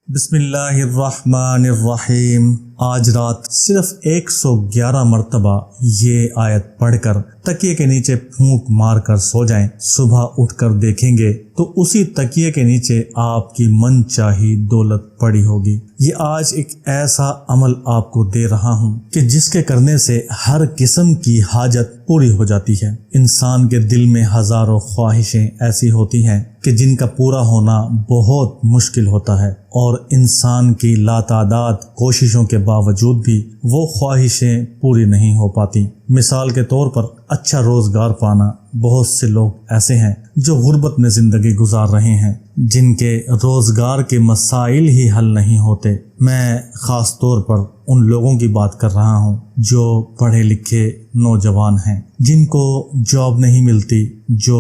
بسم اللہ الرحمن الرحیم۔ آج رات صرف 111 مرتبہ یہ آیت پڑھ کر تکیے کے نیچے پھونک مار کر سو جائیں۔ صبح اٹھ کر دیکھیں گے تو اسی تکیے کے نیچے آپ کی من چاہی دولت پڑی ہوگی۔ یہ آج ایک ایسا عمل آپ کو دے رہا ہوں کہ جس کے کرنے سے ہر قسم کی حاجت پوری ہو جاتی ہے۔ انسان کے دل میں ہزاروں خواہشیں ایسی ہوتی ہیں کہ جن کا پورا ہونا بہت مشکل ہوتا ہے، اور انسان کی لاتعداد کوششوں کے باوجود بھی وہ خواہشیں پوری نہیں ہو پاتی۔ مثال کے طور پر اچھا روزگار پانا۔ بہت سے لوگ ایسے ہیں جو غربت میں زندگی گزار رہے ہیں، جن کے روزگار کے مسائل ہی حل نہیں ہوتے۔ میں خاص طور پر ان لوگوں کی بات کر رہا ہوں جو پڑھے لکھے نوجوان ہیں، جن کو جاب نہیں ملتی، جو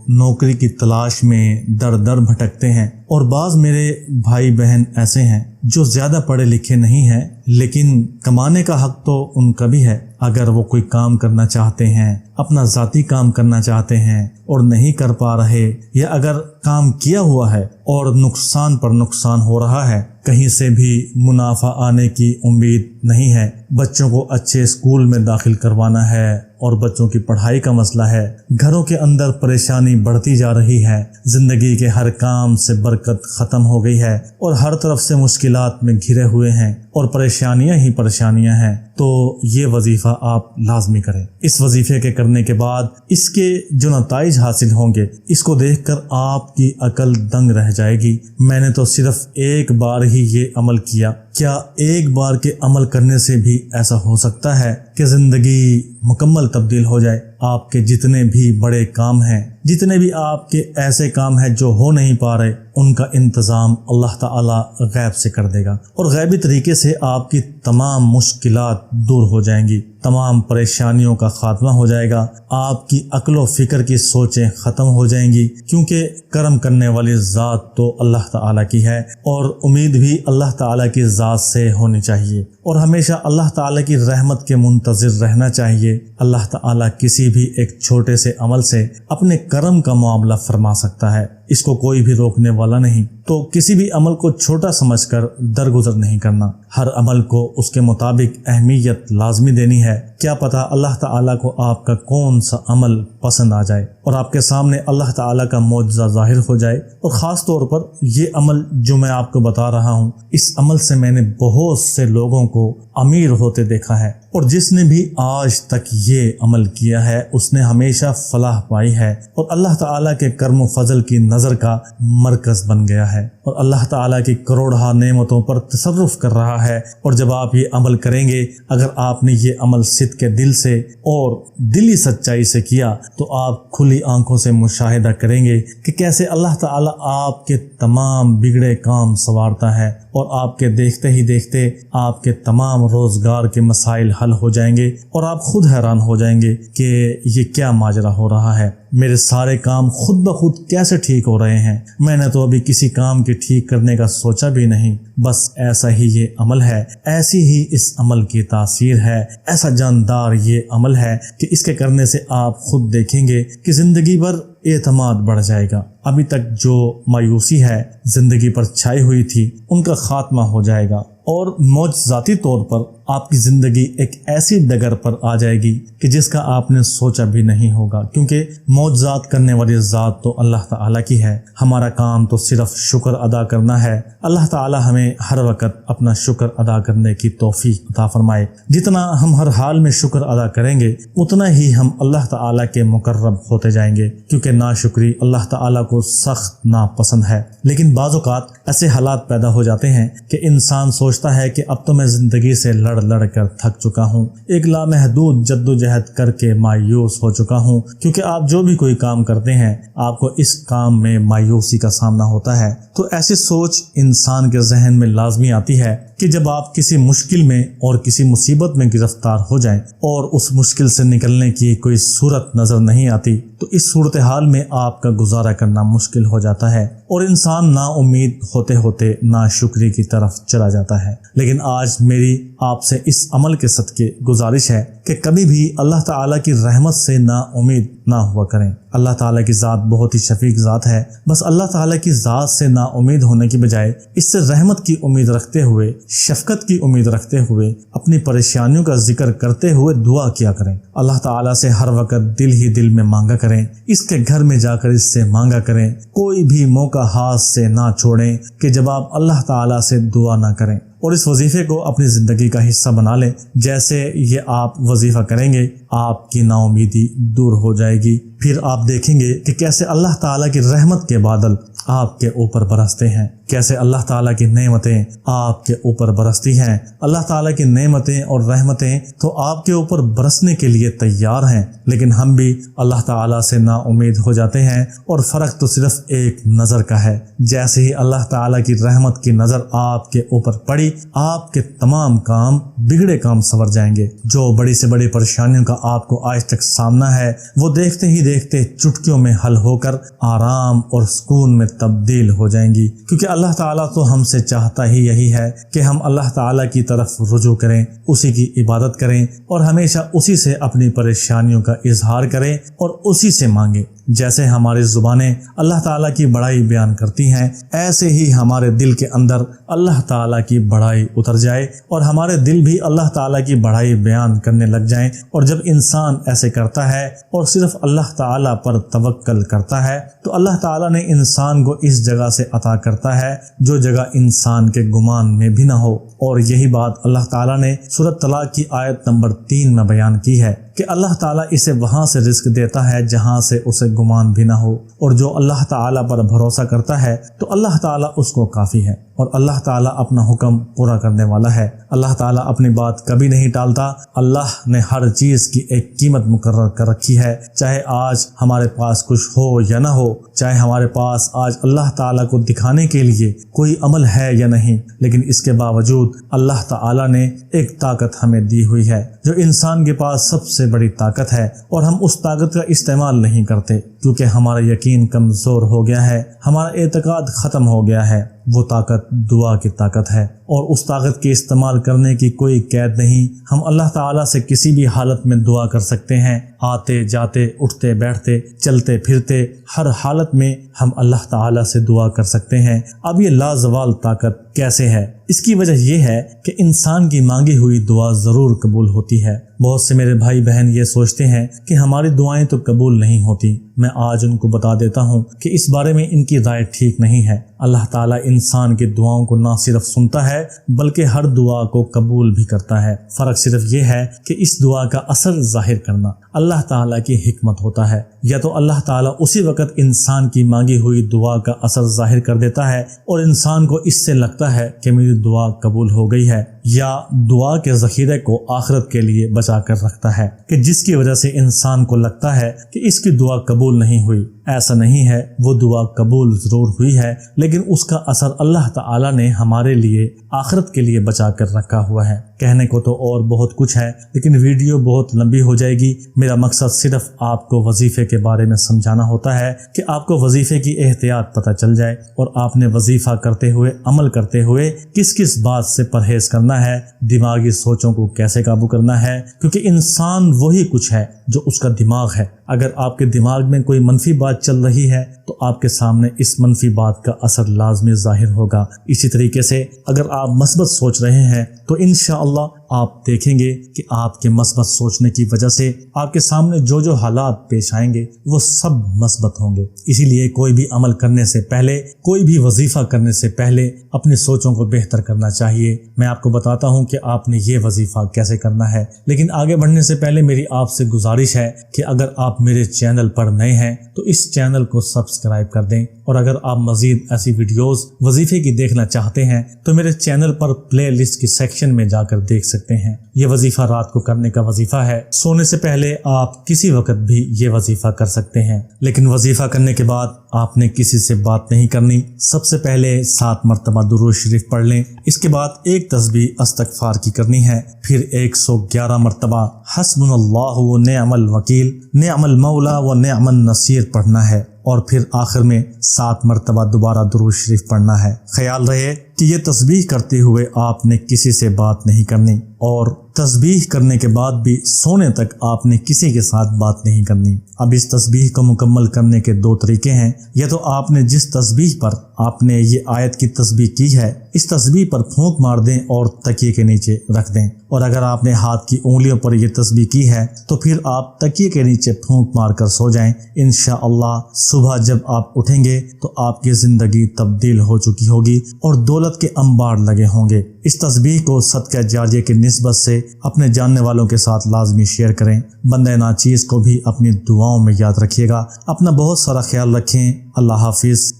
نوکری کی تلاش میں در در بھٹکتے ہیں۔ اور بعض میرے بھائی بہن ایسے ہیں جو زیادہ پڑھے لکھے نہیں ہیں، لیکن کمانے کا حق تو ان کا بھی ہے۔ اگر وہ کوئی کام کرنا چاہتے ہیں، اپنا ذاتی کام کرنا چاہتے ہیں اور نہیں کر پا رہے، یا اگر کام کیا ہوا ہے اور نقصان پر نقصان ہو رہا ہے، کہیں سے بھی منافع آنے کی امید نہیں ہے، بچوں کو اچھے اسکول میں داخل کروانا ہے اور بچوں کی پڑھائی کا مسئلہ ہے، گھروں کے اندر پریشانی بڑھتی جا رہی ہے، زندگی کے ہر کام سے برکت ختم ہو گئی ہے اور ہر طرف سے مشکلات میں گھرے ہوئے ہیں اور پریشانیاں ہی پریشانیاں ہیں، تو یہ وظیفہ آپ لازمی کریں۔ اس وظیفے کے کرنے کے بعد اس کے جو نتائج حاصل ہوں گے، اس کو دیکھ کر آپ کی عقل دنگ رہ جائے گی۔ میں نے تو صرف ایک بار ہی یہ عمل کیا۔ کیا ایک بار کے عمل کرنے سے بھی ایسا ہو سکتا ہے کہ زندگی مکمل تبدیل ہو جائے؟ آپ کے جتنے بھی بڑے کام ہیں، جتنے بھی آپ کے ایسے کام ہیں جو ہو نہیں پا رہے، ان کا انتظام اللہ تعالی غیب سے کر دے گا، اور غیبی طریقے سے آپ کی تمام مشکلات دور ہو جائیں گی، تمام پریشانیوں کا خاتمہ ہو جائے گا، آپ کی عقل و فکر کی سوچیں ختم ہو جائیں گی، کیونکہ کرم کرنے والی ذات تو اللہ تعالی کی ہے، اور امید بھی اللہ تعالی کی ذات سے ہونی چاہیے، اور ہمیشہ اللہ تعالی کی رحمت کے منتظر رہنا چاہیے۔ اللہ تعالی کسی بھی ایک چھوٹے سے عمل سے اپنے کرم کا معاملہ فرما سکتا ہے، اس کو کوئی بھی روکنے والا نہیں۔ تو کسی بھی عمل کو چھوٹا سمجھ کر درگزر نہیں کرنا، ہر عمل کو اس کے مطابق اہمیت لازمی دینی ہے۔ کیا پتہ اللہ تعالیٰ کو آپ کا کون سا عمل پسند آ جائے اور آپ کے سامنے اللہ تعالیٰ کا معجزہ ظاہر ہو جائے۔ اور خاص طور پر یہ عمل جو میں آپ کو بتا رہا ہوں، اس عمل سے میں نے بہت سے لوگوں کو امیر ہوتے دیکھا ہے، اور جس نے بھی آج تک یہ عمل کیا ہے اس نے ہمیشہ فلاح پائی ہے، اور اللہ تعالیٰ کے کرم و فضل کی نظر کا مرکز بن گیا ہے، اور اللہ تعالیٰ کی کروڑہا نعمتوں پر تصرف کر رہا ہے۔ اور جب آپ یہ عمل کریں گے، اگر آپ نے یہ عمل صدق کے دل سے اور دلی سچائی سے کیا، تو آپ کھلی آنکھوں سے مشاہدہ کریں گے کہ کیسے اللہ تعالیٰ آپ کے تمام بگڑے کام سنوارتا ہے، اور آپ کے دیکھتے ہی دیکھتے آپ کے تمام روزگار کے مسائل حل ہو جائیں گے، اور آپ خود حیران ہو جائیں گے کہ یہ کیا ماجرا ہو رہا ہے، میرے سارے کام خود بخود کیسے ٹھیک ہو رہے ہیں، میں نے تو ابھی کسی کام کی ٹھیک کرنے کا سوچا بھی نہیں۔ بس ایسا ہی یہ عمل ہے، ایسی ہی اس عمل کی تاثیر ہے، ایسا جاندار یہ عمل ہے کہ اس کے کرنے سے آپ خود دیکھیں گے کہ زندگی بھر اعتماد بڑھ جائے گا۔ ابھی تک جو مایوسی ہے زندگی پر چھائی ہوئی تھی، ان کا خاتمہ ہو جائے گا، اور معجزاتی طور پر آپ کی زندگی ایک ایسی ڈگر پر آ جائے گی کہ جس کا آپ نے سوچا بھی نہیں ہوگا، کیونکہ معجزات کرنے والی ذات تو اللہ تعالیٰ کی ہے۔ ہمارا کام تو صرف شکر ادا کرنا ہے۔ اللہ تعالیٰ ہمیں ہر وقت اپنا شکر ادا کرنے کی توفیق عطا فرمائے۔ جتنا ہم ہر حال میں شکر ادا کریں گے، اتنا ہی ہم اللہ تعالیٰ کے مقرب ہوتے جائیں گے، کیونکہ ناشکری اللہ تعالیٰ کو سخت ناپسند ہے۔ لیکن بعض اوقات ایسے حالات پیدا ہو جاتے ہیں کہ انسان سوچتا ہے کہ اب تو میں زندگی سے لڑ کر تھک چکا ہوں، ایک لامحدود جدوجہد کر کے مایوس ہو چکا ہوں، کیونکہ آپ جو بھی کوئی کام کرتے ہیں آپ کو اس کام میں مایوسی کا سامنا ہوتا ہے۔ تو ایسی سوچ انسان کے ذہن میں لازمی آتی ہے کہ جب آپ کسی مشکل میں اور کسی مصیبت میں گرفتار ہو جائیں اور اس مشکل سے نکلنے کی کوئی صورت نظر نہیں آتی تو اس صورتحال میں آپ کا گزارا کرنا مشکل ہو جاتا ہے اور انسان نا امید ہوتے ہوتے ناشکری کی طرف چلا جاتا ہے۔ لیکن آج میری آپ سے اس عمل کے صدقے گزارش ہے کہ کبھی بھی اللہ تعالیٰ کی رحمت سے نا امید نہ ہوا کریں۔ اللہ تعالیٰ کی ذات بہت ہی شفیق ذات ہے، بس اللہ تعالیٰ کی ذات سے نا امید ہونے کی بجائے اس سے رحمت کی امید رکھتے ہوئے، شفقت کی امید رکھتے ہوئے، اپنی پریشانیوں کا ذکر کرتے ہوئے دعا کیا کریں۔ اللہ تعالیٰ سے ہر وقت دل ہی دل میں مانگا کریں، اس کے گھر میں جا کر اس سے مانگا کریں۔ کوئی بھی موقع ہاتھ سے نہ چھوڑیں کہ جب آپ اللہ تعالیٰ سے دعا نہ کریں، اور اس وظیفے کو اپنی زندگی کا حصہ بنا لیں۔ جیسے یہ آپ وظیفہ کریں گے آپ کی نا امیدی دور ہو جائے گی، پھر آپ دیکھیں گے کہ کیسے اللہ تعالیٰ کی رحمت کے بادل آپ کے اوپر برستے ہیں، کیسے اللہ تعالیٰ کی نعمتیں آپ کے اوپر برستی ہیں۔ اللہ تعالیٰ کی نعمتیں اور رحمتیں تو آپ کے اوپر برسنے کے لیے تیار ہیں، لیکن ہم بھی اللہ تعالیٰ سے نا امید ہو جاتے ہیں، اور فرق تو صرف ایک نظر کا ہے۔ جیسے ہی اللہ تعالیٰ کی رحمت کی نظر آپ کے اوپر پڑی، آپ کے تمام کام، بگڑے کام سنور جائیں گے۔ جو بڑی سے بڑی پریشانیوں کا آپ کو آج تک سامنا ہے وہ دیکھتے ہی دیکھتے چٹکیوں میں حل ہو کر آرام اور سکون میں تبدیل ہو جائیں گی، کیونکہ اللہ تعالیٰ تو ہم سے چاہتا ہی یہی ہے کہ ہم اللہ تعالیٰ کی طرف رجوع کریں، اسی کی عبادت کریں اور ہمیشہ اسی سے اپنی پریشانیوں کا اظہار کریں اور اسی سے مانگیں۔ جیسے ہماری زبانیں اللہ تعالیٰ کی بڑائی بیان کرتی ہیں، ایسے ہی ہمارے دل کے اندر اللہ تعالیٰ کی بڑائی اتر جائے اور ہمارے دل بھی اللہ تعالیٰ کی بڑائی بیان کرنے لگ جائیں۔ اور جب انسان ایسے کرتا ہے اور صرف اللہ تعالیٰ پر توکل کرتا ہے تو اللہ تعالیٰ نے انسان کو اس جگہ سے عطا کرتا ہے جو جگہ انسان کے گمان میں بھی نہ ہو، اور یہی بات اللہ تعالیٰ نے سورۃ طلاق کی آیت نمبر 3 میں بیان کی ہے کہ اللہ تعالیٰ اسے وہاں سے رزق دیتا ہے جہاں سے اسے گمان بھی نہ ہو، اور جو اللہ تعالیٰ پر بھروسہ کرتا ہے تو اللہ تعالیٰ اس کو کافی ہے، اور اللہ تعالیٰ اپنا حکم پورا کرنے والا ہے۔ اللہ تعالیٰ اپنی بات کبھی نہیں ٹالتا۔ اللہ نے ہر چیز کی ایک قیمت مقرر کر رکھی ہے، چاہے آج ہمارے پاس کچھ ہو یا نہ ہو، چاہے ہمارے پاس آج اللہ تعالیٰ کو دکھانے کے لیے کوئی عمل ہے یا نہیں، لیکن اس کے باوجود اللہ تعالیٰ نے ایک طاقت ہمیں دی ہوئی ہے جو انسان کے پاس سب سے بڑی طاقت ہے، اور ہم اس طاقت کا استعمال نہیں کرتے کیونکہ ہمارا یقین کمزور ہو گیا ہے، ہمارا اعتقاد ختم ہو گیا ہے۔ وہ طاقت دعا کی طاقت ہے، اور اس طاقت کے استعمال کرنے کی کوئی قید نہیں۔ ہم اللہ تعالیٰ سے کسی بھی حالت میں دعا کر سکتے ہیں، آتے جاتے، اٹھتے بیٹھتے، چلتے پھرتے، ہر حالت میں ہم اللہ تعالیٰ سے دعا کر سکتے ہیں۔ اب یہ لازوال طاقت کیسے ہے؟ اس کی وجہ یہ ہے کہ انسان کی مانگی ہوئی دعا ضرور قبول ہوتی ہے۔ بہت سے میرے بھائی بہن یہ سوچتے ہیں کہ ہماری دعائیں تو قبول نہیں ہوتی۔ میں آج ان کو بتا دیتا ہوں کہ اس بارے میں ان کی رائے ٹھیک نہیں ہے۔ اللہ تعالیٰ انسان کی دعاؤں کو نہ صرف سنتا ہے بلکہ ہر دعا کو قبول بھی کرتا ہے۔ فرق صرف یہ ہے کہ اس دعا کا اثر ظاہر کرنا اللہ تعالیٰ کی حکمت ہوتا ہے، یا تو اللہ تعالیٰ اسی وقت انسان کی مانگی ہوئی دعا کا اثر ظاہر کر دیتا ہے اور انسان کو اس سے لگتا ہے کہ میری دعا قبول ہو گئی ہے، یا دعا کے ذخیرے کو آخرت کے لیے بچا کر رکھتا ہے کہ جس کی وجہ سے انسان کو لگتا ہے کہ اس کی دعا قبول نہیں ہوئی۔ ایسا نہیں ہے، وہ دعا قبول ضرور ہوئی ہے، لیکن اس کا اثر اللہ تعالیٰ نے ہمارے لیے آخرت کے لیے بچا کر رکھا ہوا ہے۔ کہنے کو تو اور بہت کچھ ہے، لیکن ویڈیو بہت لمبی ہو جائے گی۔ میرا مقصد صرف آپ کو وظیفے کے بارے میں سمجھانا ہوتا ہے کہ آپ کو وظیفے کی احتیاط پتہ چل جائے، اور آپ نے وظیفہ کرتے ہوئے، عمل کرتے ہوئے کس کس بات سے پرہیز کرنا ہے، دماغی سوچوں کو کیسے قابو کرنا ہے، کیونکہ انسان وہی کچھ ہے جو اس کا دماغ ہے۔ اگر آپ کے دماغ میں کوئی منفی بات چل رہی ہے تو آپ کے سامنے اس منفی بات کا اثر لازمی ظاہر ہوگا۔ اسی طریقے سے اگر آپ مثبت سوچ رہے ہیں تو انشاءاللہ آپ دیکھیں گے کہ آپ کے مثبت سوچنے کی وجہ سے آپ کے سامنے جو جو حالات پیش آئیں گے وہ سب مثبت ہوں گے۔ اسی لیے کوئی بھی عمل کرنے سے پہلے، کوئی بھی وظیفہ کرنے سے پہلے اپنی سوچوں کو بہتر کرنا چاہیے۔ میں آپ کو بتاتا ہوں کہ آپ نے یہ وظیفہ کیسے کرنا ہے، لیکن آگے بڑھنے سے پہلے میری آپ سے گزارش ہے کہ اگر آپ میرے چینل پر نئے ہیں تو اس چینل کو سبسکرائب کر دیں اور اگر آپ مزید ایسی ویڈیوز وظیفے کی دیکھنا چاہتے ہیں تو میرے چینل پر پلے لسٹ کی سیکشن میں جا کر دیکھ سکتے ہیں۔ یہ وظیفہ رات کو کرنے کا وظیفہ ہے، سونے سے پہلے آپ کسی وقت بھی یہ وظیفہ کر سکتے ہیں، لیکن وظیفہ کرنے کے بعد آپ نے کسی سے بات نہیں کرنی۔ سب سے پہلے 7 مرتبہ درود شریف پڑھ لیں، اس کے بعد ایک تسبیح استغفار کی کرنی ہے، پھر 111 مرتبہ حسبنا اللہ و نعم الوکیل نعم المولا و نعم النصیر پڑھنا ہے، اور پھر آخر میں 7 مرتبہ دوبارہ درود شریف پڑھنا ہے۔ خیال رہے کہ یہ تسبیح کرتے ہوئے آپ نے کسی سے بات نہیں کرنی، اور تسبیح کرنے کے بعد بھی سونے تک آپ نے کسی کے ساتھ بات نہیں کرنی۔ اب اس تسبیح کو مکمل کرنے کے 2 طریقے ہیں، یا تو آپ نے جس تسبیح پر آپ نے یہ آیت کی تسبیح کی ہے اس تسبیح پر پھونک مار دیں اور تکیے کے نیچے رکھ دیں، اور اگر آپ نے ہاتھ کی انگلیوں پر یہ تسبیح کی ہے تو پھر آپ تکیے کے نیچے پھونک مار کر سو جائیں۔ انشاءاللہ صبح جب آپ اٹھیں گے تو آپ کی زندگی تبدیل ہو چکی ہوگی اور دولت کے انبار لگے ہوں گے۔ اس تسبیح کو صدقہ جاریہ کی نسبت سے اپنے جاننے والوں کے ساتھ لازمی شیئر کریں۔ بندہ ناچیز کو بھی اپنی دعاؤں میں یاد رکھیے گا۔ اپنا بہت سارا خیال رکھیں۔ اللہ حافظ۔